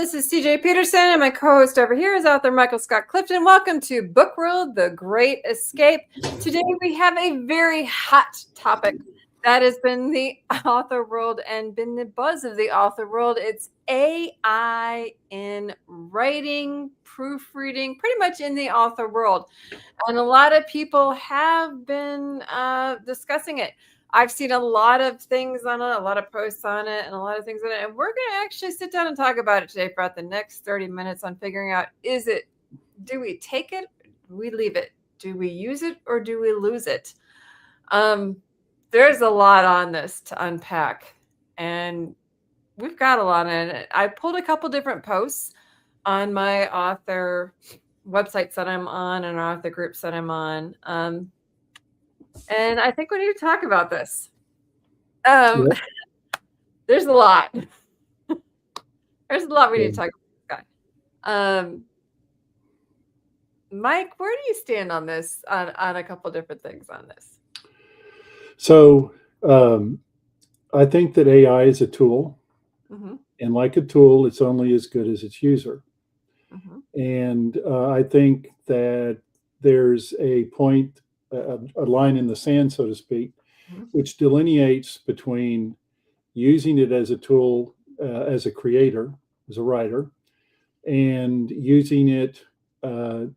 This is CJ Peterson, and my co-host over here is author Michael Scott Clifton. Welcome to Book World, The Great Escape. Today we have a very hot topic that has been the author world and been the buzz of the author world. It's AI in writing, proofreading, pretty much in the author world. And a lot of people have been discussing it. I've seen a lot of things on it, a lot of posts on it, and a lot of things on it. And we're going to actually sit down and talk about it today for about the next 30 minutes on figuring out, do we take it? Do we leave it? Do we use it or do we lose it? There's a lot on this to unpack, and we've got a lot in it. I pulled a couple different posts on my author websites that I'm on and author groups that I'm on. And I think we need to talk about this. There's a lot. There's a lot we need to talk about, guy. Mike, where do you stand on this, on a couple different things on this? So I think that AI is a tool. Mm-hmm. And like a tool, it's only as good as its user. Mm-hmm. And I think that there's a point, a line in the sand, so to speak, which delineates between using it as a tool, as a creator, as a writer, and using it to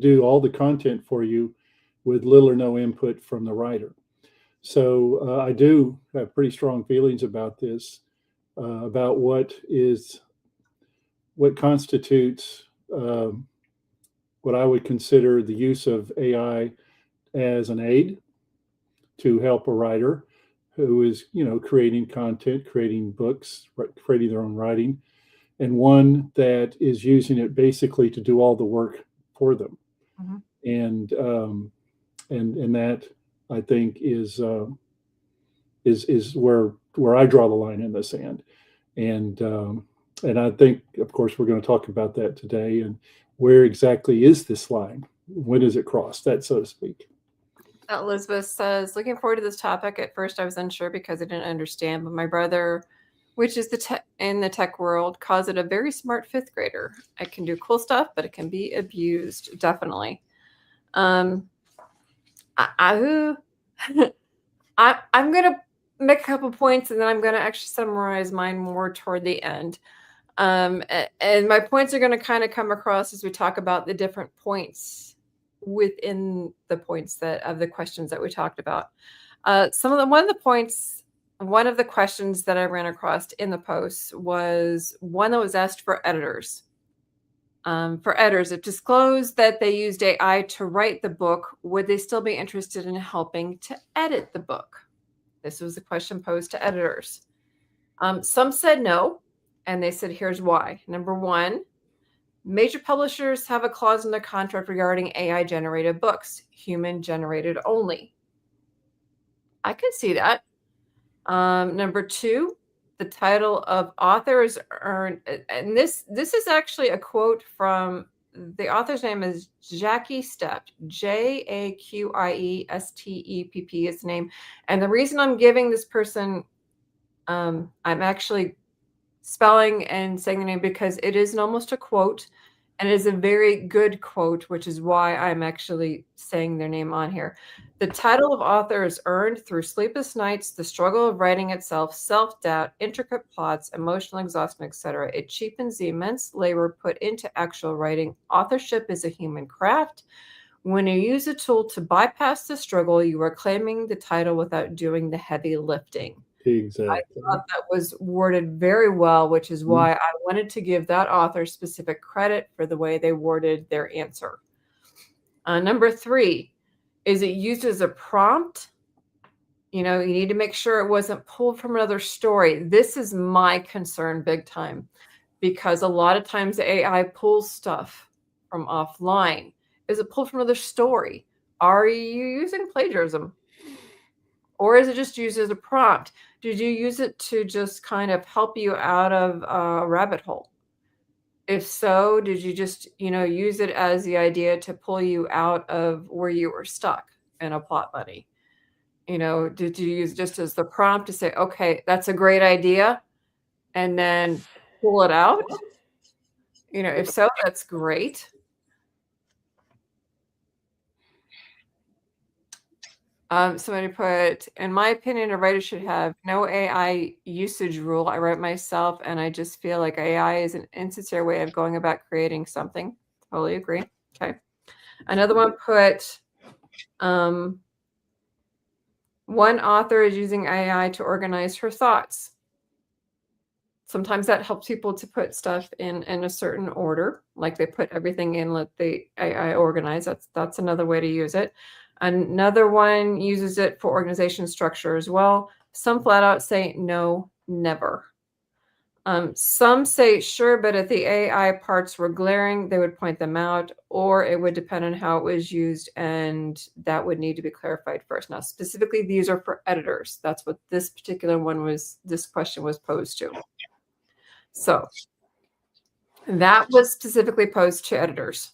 do all the content for you with little or no input from the writer. So I do have pretty strong feelings about this, about what constitutes what I would consider the use of AI as an aid to help a writer who is, creating content, creating books, creating their own writing, and one that is using it basically to do all the work for them. Mm-hmm. And that, I think, is where I draw the line in the sand. And I think, of course, we're going to talk about that today. And where exactly is this line? When does it cross? That, so to speak. Elizabeth says, looking forward to this topic. At first, I was unsure because I didn't understand, but my brother, which is in the tech world, calls it a very smart fifth grader. It can do cool stuff, but it can be abused, definitely. I'm going to make a couple points, and then I'm going to actually summarize mine more toward the end. And my points are going to kind of come across as we talk about the different points within the points of the questions that we talked about. One of the questions that I ran across in the post was one that was asked for editors. If disclosed that they used AI to write the book, would they still be interested in helping to edit the book? This was a question posed to editors. Some said no, and they said, here's why. Number one, major publishers have a clause in their contract regarding AI-generated books, human-generated only. I could see that. Number two, the title of author is earned, and this is actually a quote from the author's name is Jackie Stepp, Jaqui is the name. And the reason I'm giving this person, I'm actually spelling and saying the name because it is almost a quote, and it is a very good quote, which is why I'm actually saying their name on here. The title of author is earned through sleepless nights, the struggle of writing itself, self-doubt, intricate plots, emotional exhaustion, etc. It cheapens the immense labor put into actual writing. Authorship is a human craft. When you use a tool to bypass the struggle, you are claiming the title without doing the heavy lifting. Exactly. I thought that was worded very well, which is why I wanted to give that author specific credit for the way they worded their answer. Number three, is it used as a prompt? You need to make sure it wasn't pulled from another story. This is my concern big time, because a lot of times the AI pulls stuff from offline. Is it pulled from another story? Are you using plagiarism? Or is it just used as a prompt? Did you use it to just kind of help you out of a rabbit hole? If so, did you just, use it as the idea to pull you out of where you were stuck in a plot bunny? Did you use just as the prompt to say, okay, that's a great idea, and then pull it out? If so, that's great. Somebody put, in my opinion, a writer should have no AI usage rule. I write myself, and I just feel like AI is an insincere way of going about creating something. Totally agree. Okay. Another one put, one author is using AI to organize her thoughts. Sometimes that helps people to put stuff in a certain order, like they put everything in, let the AI organize. That's another way to use it. Another one uses it for organization structure as well. Some flat out say no, never. Some say sure, but if the AI parts were glaring, they would point them out, or it would depend on how it was used, and that would need to be clarified first. Now, specifically, these are for editors. That's what this particular one was, this question was posed to. So that was specifically posed to editors.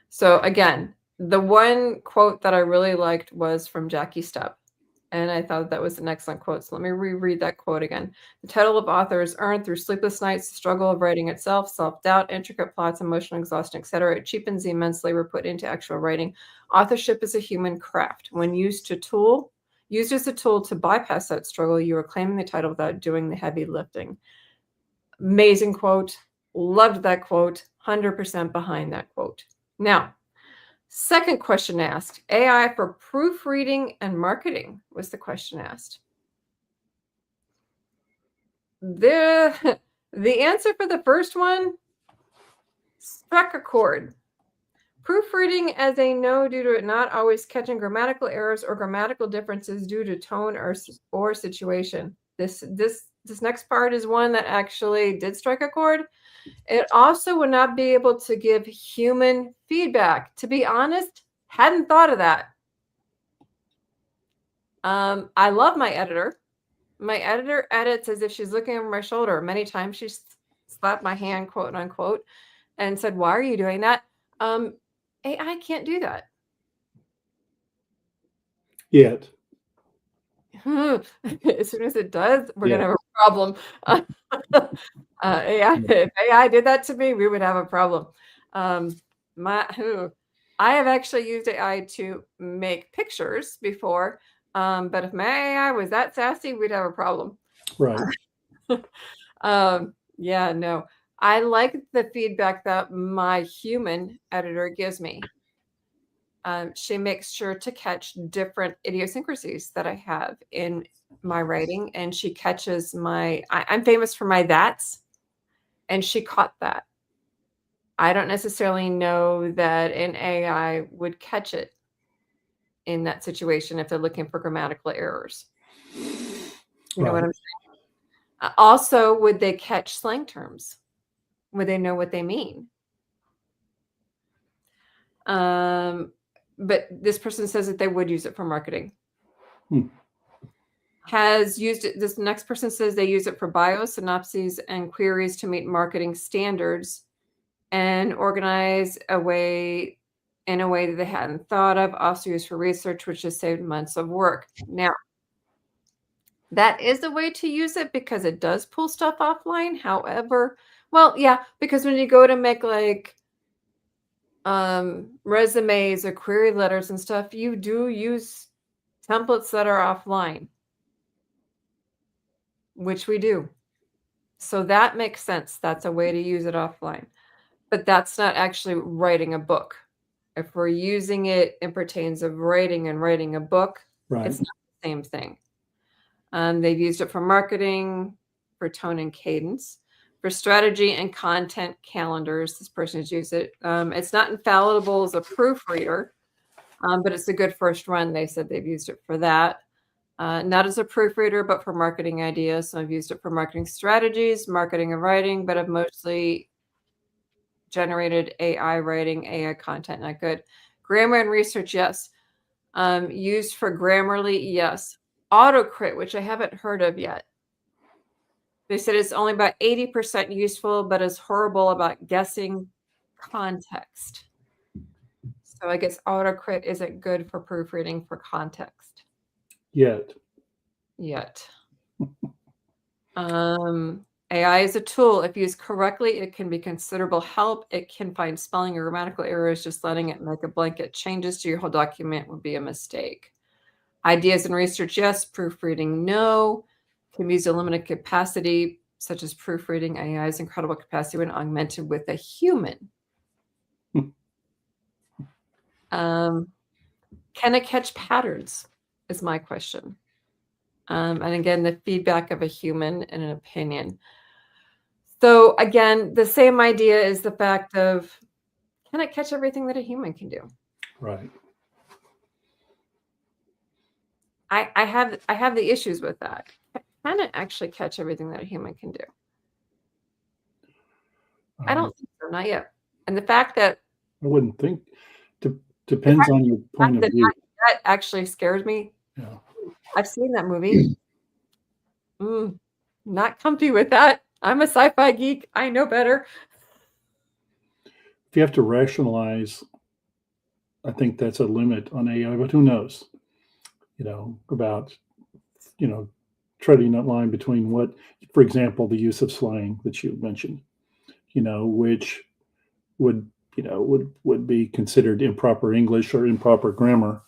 So again, the one quote that I really liked was from Jackie Stepp, and I thought that was an excellent quote. So let me reread that quote again. The title of author is earned through sleepless nights, the struggle of writing itself, self-doubt, intricate plots, emotional exhaustion, etc. It cheapens the immense labor put into actual writing. Authorship is a human craft. When used as a tool to bypass that struggle, you are claiming the title without doing the heavy lifting. Amazing quote. Loved that quote. 100% behind that quote. Now, second question asked, AI for proofreading and marketing was the question asked. The answer for the first one struck a chord. Proofreading as a no due to it not always catching grammatical errors or grammatical differences due to tone or situation. This next part is one that actually did strike a chord. It also would not be able to give human feedback. To be honest, hadn't thought of that. I love my editor. My editor edits as if she's looking over my shoulder. Many times she's slapped my hand, quote unquote, and said, "Why are you doing that?" AI can't do that. Yet. As soon as it does, we're going to have a problem. If AI did that to me, we would have a problem. I have actually used AI to make pictures before, but if my AI was that sassy, we'd have a problem. Right. Yeah, no. I like the feedback that my human editor gives me. She makes sure to catch different idiosyncrasies that I have in my writing, and she catches I'm famous for my that's, and she caught that. I don't necessarily know that an AI would catch it in that situation if they're looking for grammatical errors. You know what I'm saying? Also, would they catch slang terms? Would they know what they mean? But this person says that they would use it for marketing. Has used it. This next person says they use it for bios, synopses, and queries to meet marketing standards and organize in a way that they hadn't thought of. Also used for research, which has saved months of work. Now, that is a way to use it because it does pull stuff offline. However, well, yeah, because when you go to make like resumes or query letters and stuff, you do use templates that are offline, which we do. So that makes sense. That's a way to use it offline. But that's not actually writing a book. If we're using it in pertains of writing and writing a book, it's not the same thing. They've used it for marketing, for tone and cadence, for strategy and content calendars. This person has used it. It's not infallible as a proofreader, but it's a good first run. They said they've used it for that. Not as a proofreader, but for marketing ideas. So I've used it for marketing strategies, marketing and writing, but I've mostly generated AI writing, AI content, not good. Grammar and research, yes. Used for Grammarly, yes. Autocrit, which I haven't heard of yet. They said it's only about 80% useful, but is horrible about guessing context. So I guess Autocrit isn't good for proofreading for context. Yet. AI is a tool. If used correctly, it can be considerable help. It can find spelling or grammatical errors. Just letting it make a blanket changes to your whole document would be a mistake. Ideas and research, yes. Proofreading, no. Can be used in limited capacity, such as proofreading. AI's incredible capacity when augmented with a human. Can it catch patterns is my question. And again, the feedback of a human and an opinion. So again, the same idea is the fact of, can it catch everything that a human can do? Right. I have the issues with that. Can it actually catch everything that a human can do? I don't think so, not yet. And the fact that I wouldn't think. Depends on your point of view. that actually scares me. Yeah. I've seen that movie. Not comfy with that. I'm a sci-fi geek. I know better. If you have to rationalize, I think that's a limit on AI, but who knows? About treading that line between what, for example, the use of slang that you mentioned, which would be considered improper English or improper grammar,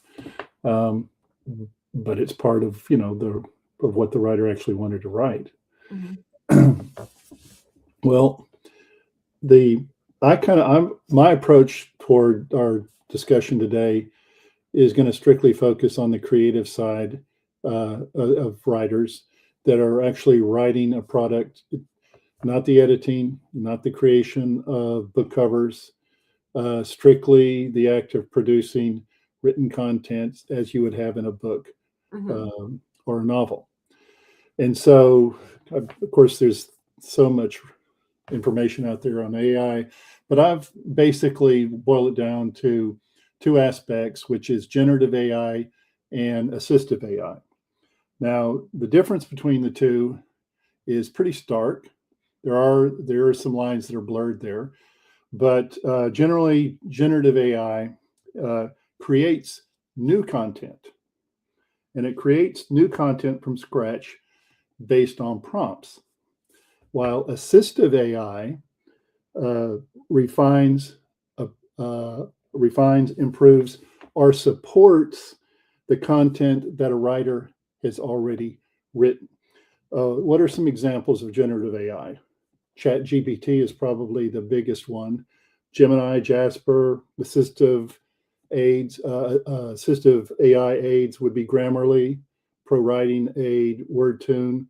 but it's part of of what the writer actually wanted to write. Mm-hmm. Well, my approach toward our discussion today is going to strictly focus on the creative side of writers that are actually writing a product, not the editing, not the creation of book covers, strictly the act of producing written content as you would have in a book or a novel. And so, of course, there's so much information out there on AI, but I've basically boiled it down to two aspects, which is generative AI and assistive AI. Now, the difference between the two is pretty stark. There are some lines that are blurred there, but generally, generative AI creates new content, and it creates new content from scratch based on prompts, while assistive AI refines, improves, or supports the content that a writer has already written. What are some examples of generative AI? ChatGPT is probably the biggest one. Gemini, Jasper, assistive AI aids would be Grammarly, ProWriting Aid, WordTune,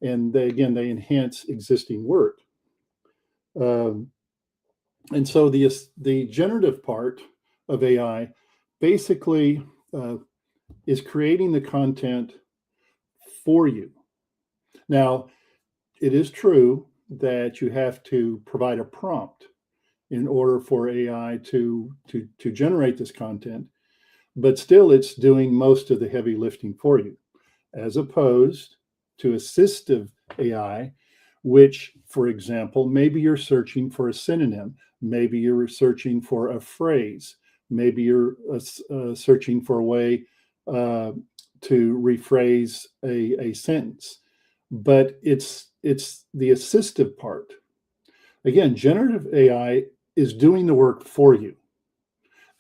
and they enhance existing work. And so the generative part of AI basically is creating the content for you. Now, it is true that you have to provide a prompt in order for AI to generate this content, but still it's doing most of the heavy lifting for you, as opposed to assistive AI, which, for example, maybe you're searching for a synonym, maybe you're searching for a phrase, maybe you're searching for a way to rephrase a sentence, but it's the assistive part. Again, generative AI is doing the work for you.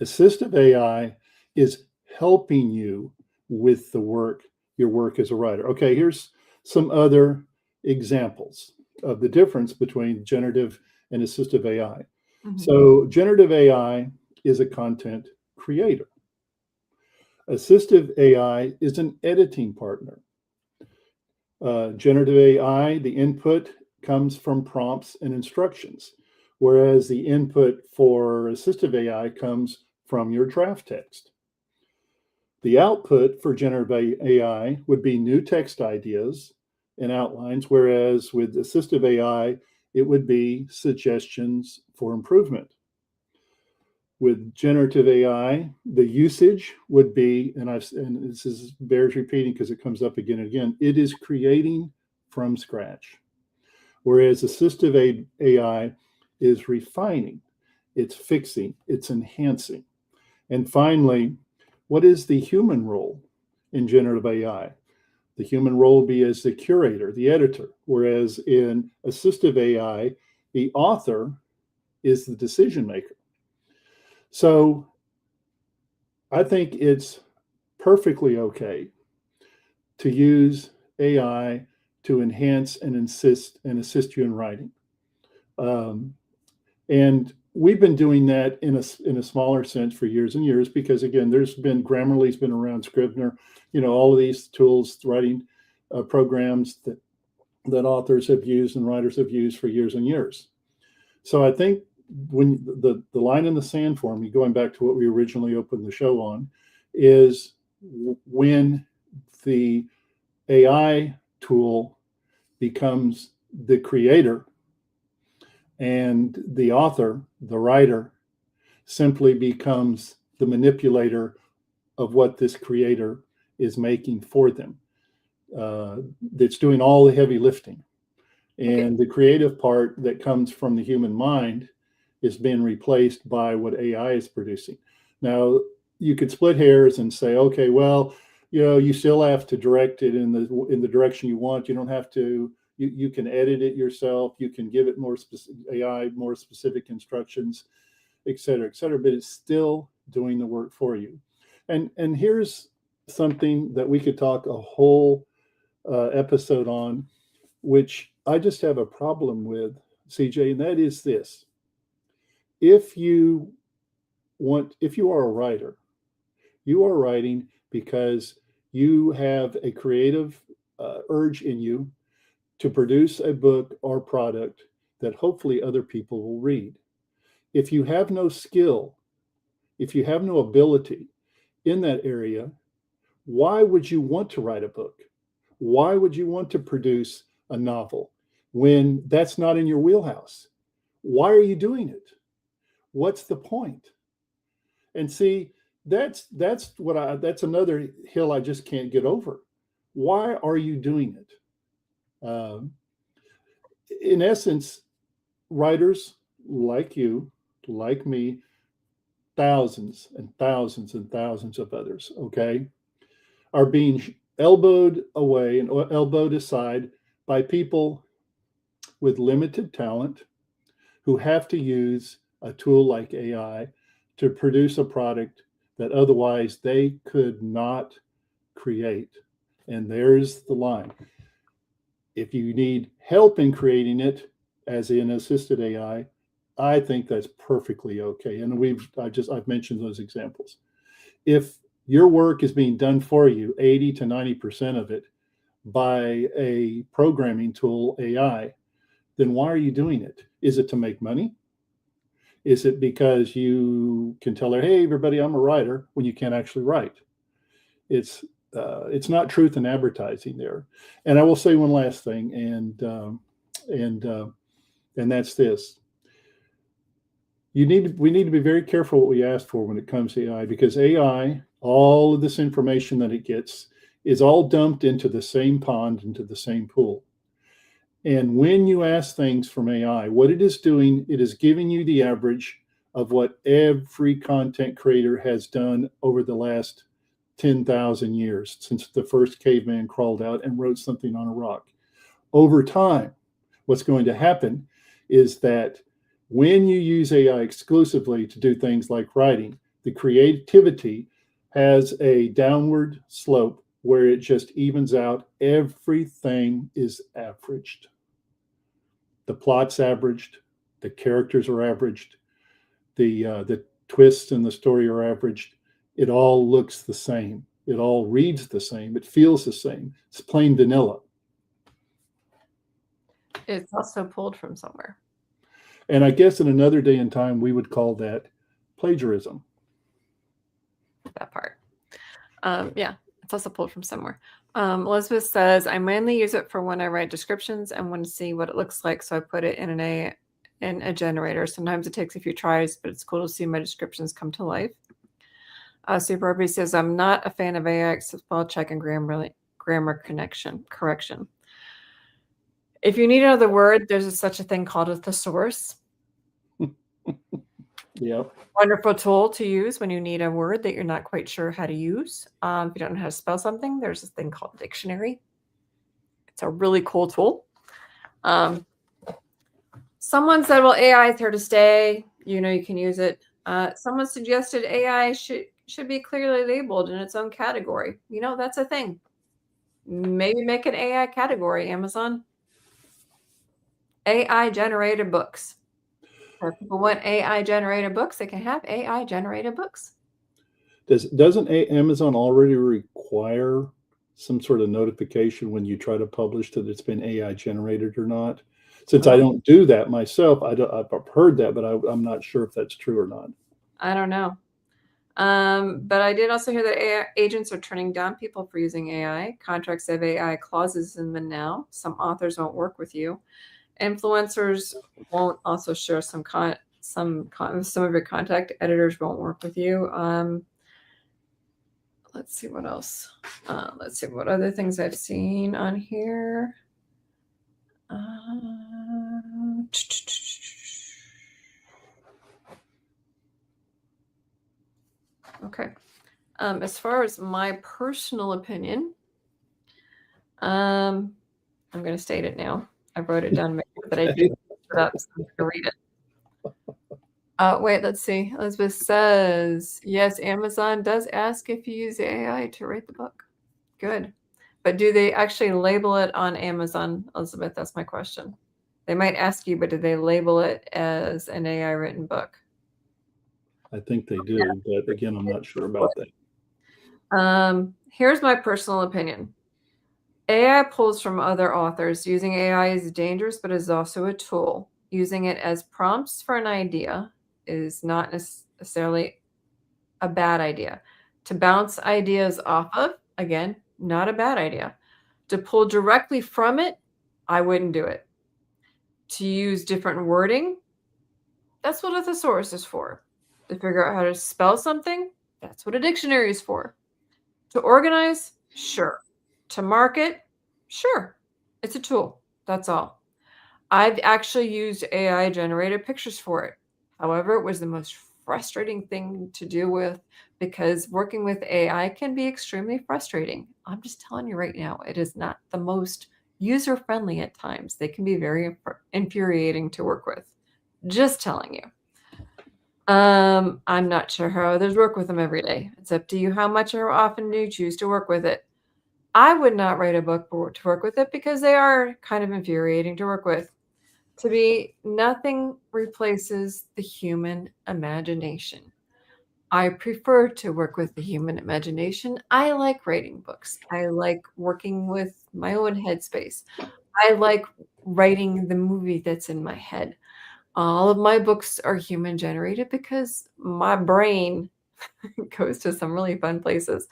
Assistive AI is helping you with your work as a writer. Okay, here's some other examples of the difference between generative and assistive AI. Mm-hmm. So generative AI is a content creator. Assistive AI is an editing partner. Generative AI, the input comes from prompts and instructions, whereas the input for assistive AI comes from your draft text. The output for generative AI would be new text ideas and outlines, whereas with assistive AI, it would be suggestions for improvement. With generative AI, the usage would be, and this bears repeating because it comes up again and again, it is creating from scratch. Whereas assistive AI is refining, it's fixing, it's enhancing. And finally, what is the human role in generative AI? The human role would be as the curator, the editor, whereas in assistive AI, the author is the decision maker. So I think it's perfectly okay to use AI to enhance and assist you in writing. Um, and we've been doing that in a smaller sense for years and years because, again, there's been Grammarly's been around, Scrivener, all of these tools, writing programs that authors have used and writers have used for years and years. So I think when the line in the sand for me, going back to what we originally opened the show on, is when the AI tool becomes the creator and the author, the writer, simply becomes the manipulator of what this creator is making for them. That's doing all the heavy lifting. And the creative part that comes from the human mind is being replaced by what AI is producing. Now, you could split hairs and say, okay, well, you still have to direct it in the direction you want. You don't have to. You can edit it yourself. You can give it more AI more specific instructions, et cetera, but it's still doing the work for you. And here's something that we could talk a whole episode on, which I just have a problem with, CJ, and that is this. If you are a writer, you are writing because you have a creative urge in you to produce a book or product that hopefully other people will read. If you have no skill, if you have no ability in that area, why would you want to write a book? Why would you want to produce a novel when that's not in your wheelhouse? Why are you doing it? What's the point? And see, that's another hill I just can't get over. Why are you doing it? In essence, writers like you, like me, thousands and thousands and thousands of others, okay, are being elbowed away and elbowed aside by people with limited talent who have to use a tool like AI to produce a product that otherwise they could not create. And there's the line. If you need help in creating it, as in assisted AI, I think that's perfectly okay. And I've mentioned those examples. If your work is being done for you, 80 to 90% of it, by a programming tool, AI, then why are you doing it? Is it to make money? Is it because you can tell her, hey, everybody, I'm a writer, when you can't actually write? It's not truth in advertising there. And I will say one last thing, and that's this. We need to be very careful what we ask for when it comes to AI, because AI, all of this information that it gets, is all dumped into the same pond, into the same pool. And when you ask things from AI, what it is doing, it is giving you the average of what every content creator has done over the last 10,000 years, since the first caveman crawled out and wrote something on a rock. Over time, what's going to happen is that when you use AI exclusively to do things like writing, the creativity has a downward slope where it just evens out. Everything is averaged. The plot's averaged, the characters are averaged, the twists in the story are averaged. It all looks the same. It all reads the same. It feels the same. It's plain vanilla. It's also pulled from somewhere. And I guess in another day and time, we would call that plagiarism. That part. Yeah, it's also pulled from somewhere. Elizabeth says, I mainly use it for when I write descriptions and want to see what it looks like, so I put it in a generator. Sometimes it takes a few tries, but it's cool to see my descriptions come to life. Super Ruby says, I'm not a fan of AI except spell check and grammar correction. If you need another word, there's such a thing called a thesaurus. Yep. Wonderful tool to use when you need a word that you're not quite sure how to use. If you don't know how to spell something, there's this thing called dictionary. It's a really cool tool. Someone said, well, AI is here to stay. You can use it. Someone suggested AI should be clearly labeled in its own category. That's a thing. Maybe make an AI category, Amazon. AI generated books. If people want AI generated books, they can have AI generated books. Doesn't Amazon already require some sort of notification when you try to publish that it's been AI generated or not? Since I don't do that myself, I've heard that, but I'm not sure if that's true or not. I don't know. But I did also hear that AI agents are turning down people for using AI. Contracts have AI clauses in them now. Some authors won't work with you. Influencers won't also share some of your contact. Editors won't work with you. Let's see what else. Let's see what other things I've seen on here. Okay. As far as my personal opinion, I'm going to state it now. I wrote it down, but I didn't put it up, so I'm going to read it. Wait, let's see. Elizabeth says, yes, Amazon does ask if you use AI to write the book. Good. But do they actually label it on Amazon, Elizabeth? That's my question. They might ask you, but do they label it as an AI written book? I think they do, but again, I'm not sure about that. Here's my personal opinion. AI pulls from other authors. Using AI is dangerous, but is also a tool. Using it as prompts for an idea is not necessarily a bad idea. To bounce ideas off of, again, not a bad idea. To pull directly from it, I wouldn't do it. To use different wording, that's what a thesaurus is for. To figure out how to spell something, that's what a dictionary is for. To organize, sure. To market, sure. It's a tool. That's all. I've actually used AI generated pictures for it. However, it was the most frustrating thing to do with because working with AI can be extremely frustrating. I'm just telling you right now, it is not the most user-friendly at times. They can be very infuriating to work with. Just telling you. I'm not sure how others work with them every day. It's up to you how much or often you choose to work with it. I would not write a book to work with it because they are kind of infuriating to work with. To me, nothing replaces the human imagination. I prefer to work with the human imagination. I like writing books. I like working with my own headspace. I like writing the movie that's in my head. All of my books are human generated because my brain goes to some really fun places.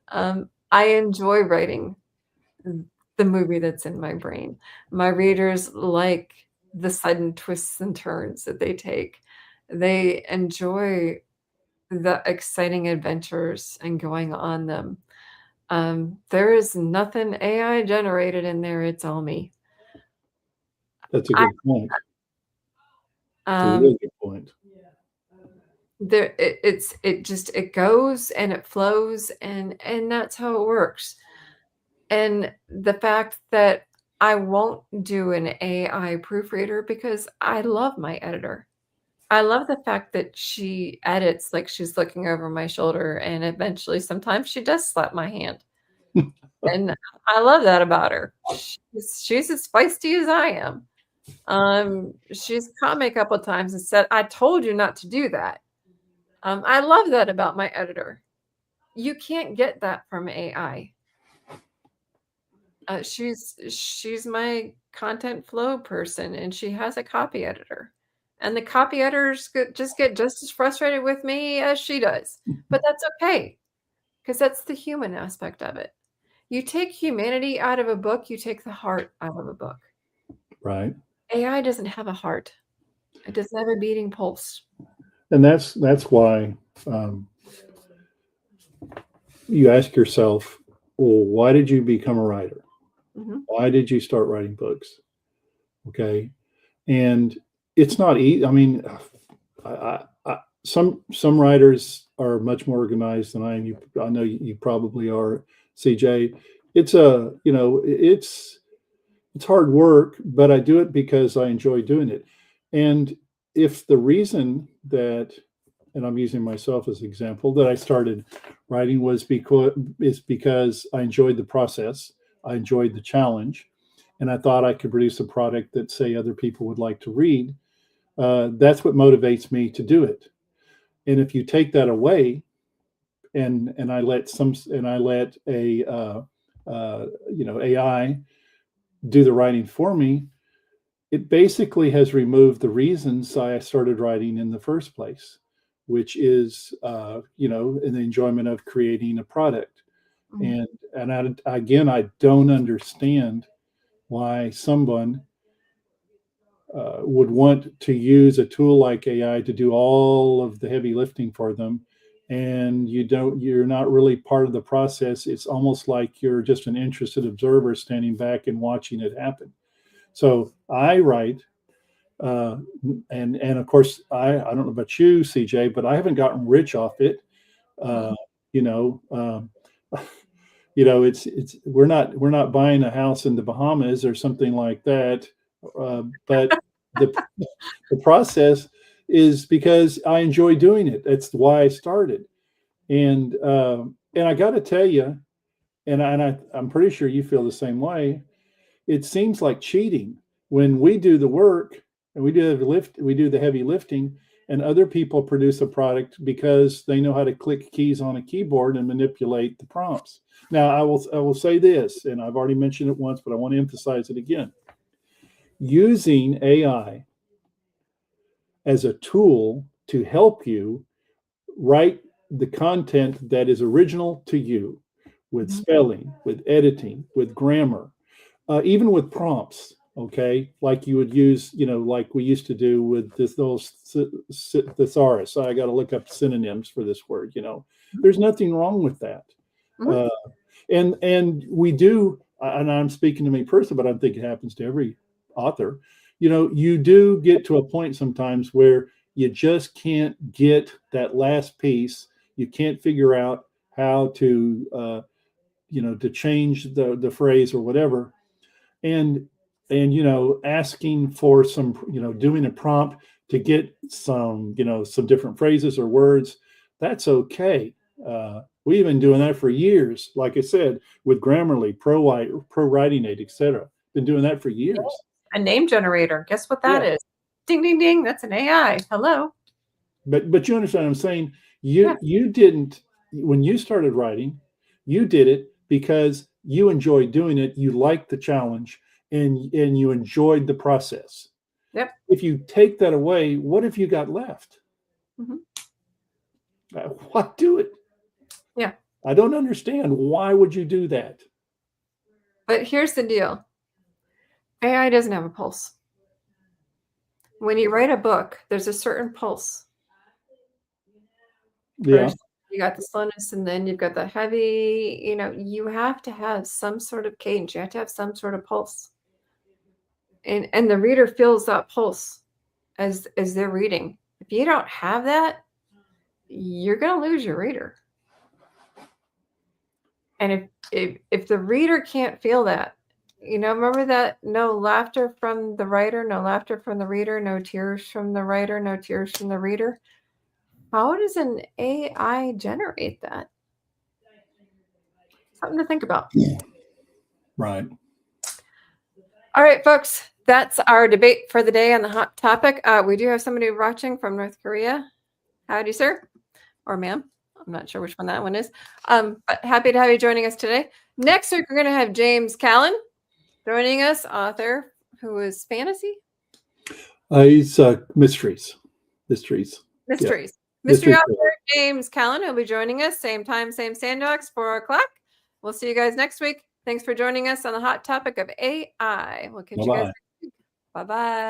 I enjoy writing the movie that's in my brain. My readers like the sudden twists and turns that they take. They enjoy the exciting adventures and going on them. There is nothing AI generated in there. It's all me. That's a good point. It's a really good point. It goes and it flows and that's how it works. And the fact that I won't do an AI proofreader because I love my editor. I love the fact that she edits like she's looking over my shoulder, and eventually sometimes she does slap my hand. And I love that about her. She's as feisty as I am. She's caught me a couple of times and said, I told you not to do that. I love that about my editor. You can't get that from AI. She's my content flow person, and she has a copy editor. And the copy editors just get just as frustrated with me as she does. But that's okay, because that's the human aspect of it. You take humanity out of a book, you take the heart out of a book. Right. AI doesn't have a heart. It doesn't have a beating pulse. And that's why you ask yourself, well, why did you become a writer? Mm-hmm. Why did you start writing books? Okay. And it's not easy. I mean, some writers are much more organized than I am. I know you probably are, CJ. It's it's hard work, but I do it because I enjoy doing it. And if the reason that, and I'm using myself as an example, that I started writing was because I enjoyed the process, I enjoyed the challenge, and I thought I could produce a product that, say, other people would like to read. That's what motivates me to do it. And if you take that away, and I let a AI do the writing for me, it basically has removed the reasons I started writing in the first place, which is in the enjoyment of creating a product. Mhm. And I don't understand why someone would want to use a tool like AI to do all of the heavy lifting for them, and you're not really part of the process. It's almost like you're just an interested observer standing back and watching it happen. So I write, uh, and of course I don't know about you, CJ, but I haven't gotten rich off it. Uh, Mhm. you know, um, it's we're not buying a house in the Bahamas or something like that. But the the process is because I enjoy doing it. That's why I started. And I got to tell you, I'm pretty sure you feel the same way. It seems like cheating when we do the work and we do the heavy lifting, and other people produce a product because they know how to click keys on a keyboard and manipulate the prompts. Now, I will say this, and I've already mentioned it once, but I want to emphasize it again. Using AI as a tool to help you write the content that is original to you, with Mhm. spelling, with editing, with grammar, even with prompts. Okay, like you would use, like we used to do with those thesaurus. I got to look up synonyms for this word. There's nothing wrong with that. Mhm. Uh, and we do, and I'm speaking to me personally, but I think it happens to every author. You do get to a point sometimes where you just can't get that last piece. You can't figure out how to change the phrase or whatever. And asking for some, doing a prompt to get some different phrases or words. That's okay. We've been doing that for years, like I said, with Grammarly, Pro Writing Aid, etc. Been doing that for years. A name generator. Guess what that Yeah. is? Ding, ding, ding. That's an AI. Hello. But you understand what I'm saying? Yeah. You didn't, when you started writing, you did it because you enjoyed doing it. You liked the challenge, and you enjoyed the process. Yep. If you take that away, what have you got left? Mhm. Why do it? Yeah. I don't understand. Why would you do that? But here's the deal. AI doesn't have a pulse. When you write a book, there's a certain pulse. Yeah. First, you got the slowness, and then you've got the heavy. You have to have some sort of cadence. You have to have some sort of pulse. And the reader feels that pulse as they're reading. If you don't have that, you're gonna lose your reader. And if the reader can't feel that, remember that no laughter from the writer, no laughter from the reader, no tears from the writer, no tears from the reader. How does an AI generate that? Something to think about. Right. All right, folks, that's our debate for the day on the hot topic. We do have somebody watching from North Korea. Howdy, sir or ma'am. I'm not sure which one that one is. But happy to have you joining us today. Next week, we're going to have James Callan joining us, author who is fantasy He's mysteries. Mysteries. Yeah. mysteries. Mystery Mystery author thriller. James Callan will be joining us, same time, same sandbox, 4 o'clock. We'll see you guys next week. Thanks for joining us on the hot topic of AI. We'll catch Bye you guys bye. next week. Bye bye.